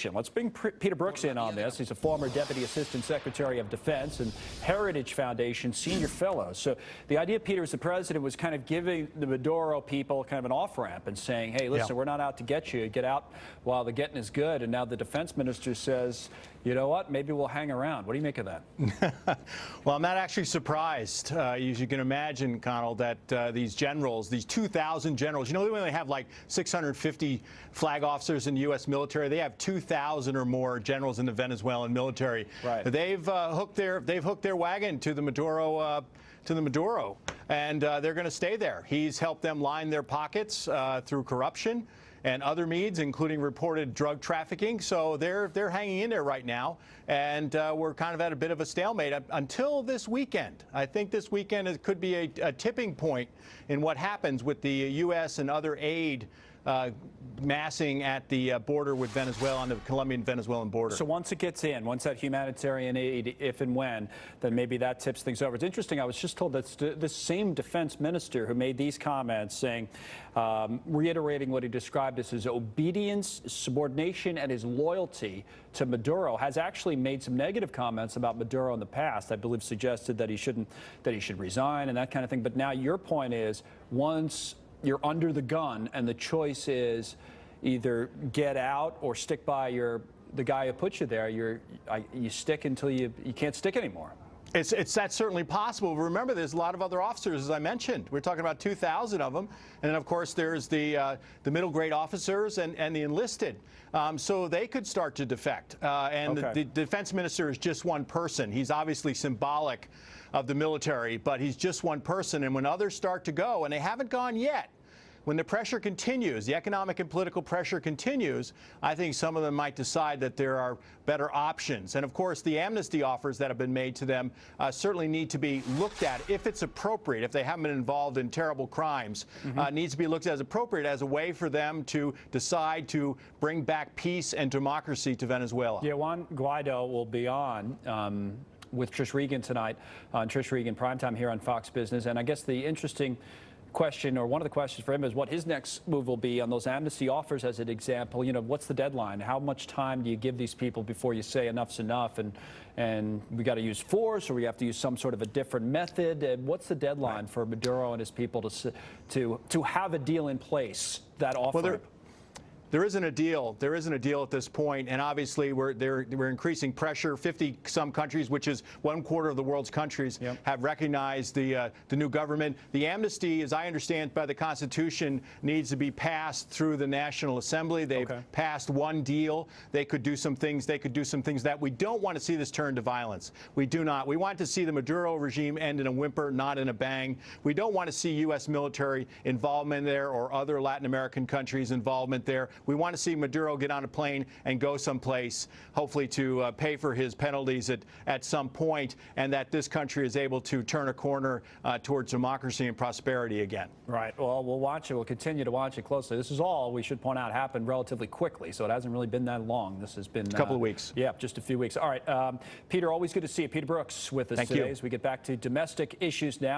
Let's bring Peter Brookes in on this. He's a former Deputy Assistant Secretary of Defense and Heritage Foundation Senior Fellow. So the idea, Peter, is the president was kind of giving the Maduro people kind of an off-ramp and saying, hey, listen, we're not out to get you. Get out while the getting is good. And now the defense minister says, you know what, maybe we'll hang around. What do you make of that? Well, I'm not actually surprised, as you can imagine, Connell, that these generals, these 2,000 generals, you know, they only have like 650 flag officers in the U.S. military. They have 2,000 or more generals in the Venezuelan military. Right. They've hooked their wagon to the Maduro. And they're going to stay there. He's helped them line their pockets through corruption and other means, including reported drug trafficking. So they're hanging in there right now, and we're kind of at a bit of a stalemate until this weekend. I think this weekend it could be a tipping point in what happens with the U.S. and other aid massing at the border with Venezuela, on the Colombian-Venezuelan border. So once it gets in, once that humanitarian aid, if and when, then maybe that tips things over. It's interesting, I was just told that this same defense minister who made these comments saying, reiterating what he described as his obedience, subordination, and his loyalty to Maduro, has actually made some negative comments about Maduro in the past. I believe suggested that he should resign and that kind of thing. But now your point is, once you're under the gun and the choice is either get out or stick by the guy who put you there, you stick until you can't stick anymore. That's certainly possible. Remember, there's a lot of other officers, as I mentioned. We're talking about 2,000 of them. And then, of course, there's the middle grade officers and the enlisted. So they could start to defect. The defense minister is just one person. He's obviously symbolic of the military, but he's just one person. And when others start to go, and they haven't gone yet, when the pressure continues, the economic and political pressure continues, I think some of them might decide that there are better options. And, of course, the amnesty offers that have been made to them certainly need to be looked at if it's appropriate, if they haven't been involved in terrible crimes. Needs to be looked at as appropriate as a way for them to decide to bring back peace and democracy to Venezuela. Yeah, Juan Guaido will be on with Trish Regan tonight on Trish Regan Primetime here on Fox Business. And I guess the interesting question, or one of the questions for him, is what his next move will be on those amnesty offers as an example. You know, what's the deadline? How much time do you give these people before you say enough's enough and we got to use force, or we have to use some sort of a different method? And what's the deadline for Maduro and his people to have a deal in place that offer? Well, there isn't a deal. There isn't a deal at this point, and obviously we're increasing pressure. 50-some countries, which is 1/4 of the world's countries, have recognized the new government. The amnesty, as I understand by the Constitution, needs to be passed through the National Assembly. They've passed one deal. They could do some things. They could do some things that we don't want to see this turn to violence. We do not. We want to see the Maduro regime end in a whimper, not in a bang. We don't want to see U.S. military involvement there or other Latin American countries' involvement there. We want to see Maduro get on a plane and go someplace, hopefully to pay for his penalties at some point, and that this country is able to turn a corner towards democracy and prosperity again. Right. Well, we'll watch it. We'll continue to watch it closely. This is all, we should point out, happened relatively quickly, so it hasn't really been that long. This has been a couple of weeks. Yeah, just a few weeks. All right. Peter, always good to see you. Peter Brookes with us today as we get back to domestic issues now.